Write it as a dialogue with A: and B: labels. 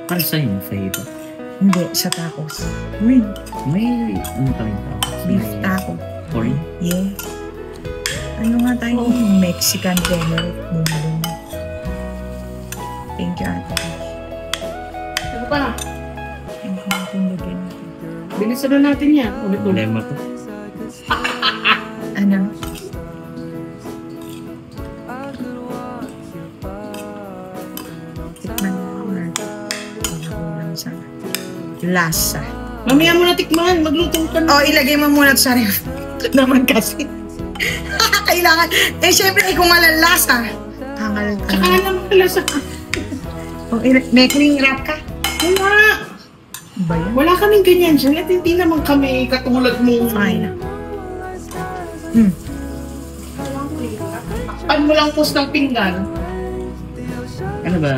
A: Para sa yung favorite.
B: Hindi, sa tacos. Uy,
A: May ano tawag ito?
B: beef taco.
A: Corn?
B: Yeah. Ano nga tayo? Mexican dinner. Bumbong. Thank you, ate.
C: Ano pa?
B: Thank you, ate. Lagyan natin.
C: Bilisan na natin yan. Ulit-ulit.
A: Problema to.
B: Ano? Tikman mo na. Kulang sa lasa.
C: Mamaya mo na tikman. Magluto ka na.
B: Oh, ilagay mo muna sa ref. Ito naman kasi. Kailangan. Eh, syempre, ikaw nga lang lasa. Hangal ka.
C: Saka naman pala sa...
B: Oh, may cling wrap ka?
C: Wala.
B: Ba yan?
C: Wala kaming ganyan. Janet, hindi naman kami katulad mo.
B: Fine. Hmm.
C: Takpan mo lang post ng pinggan.
A: Ano ba?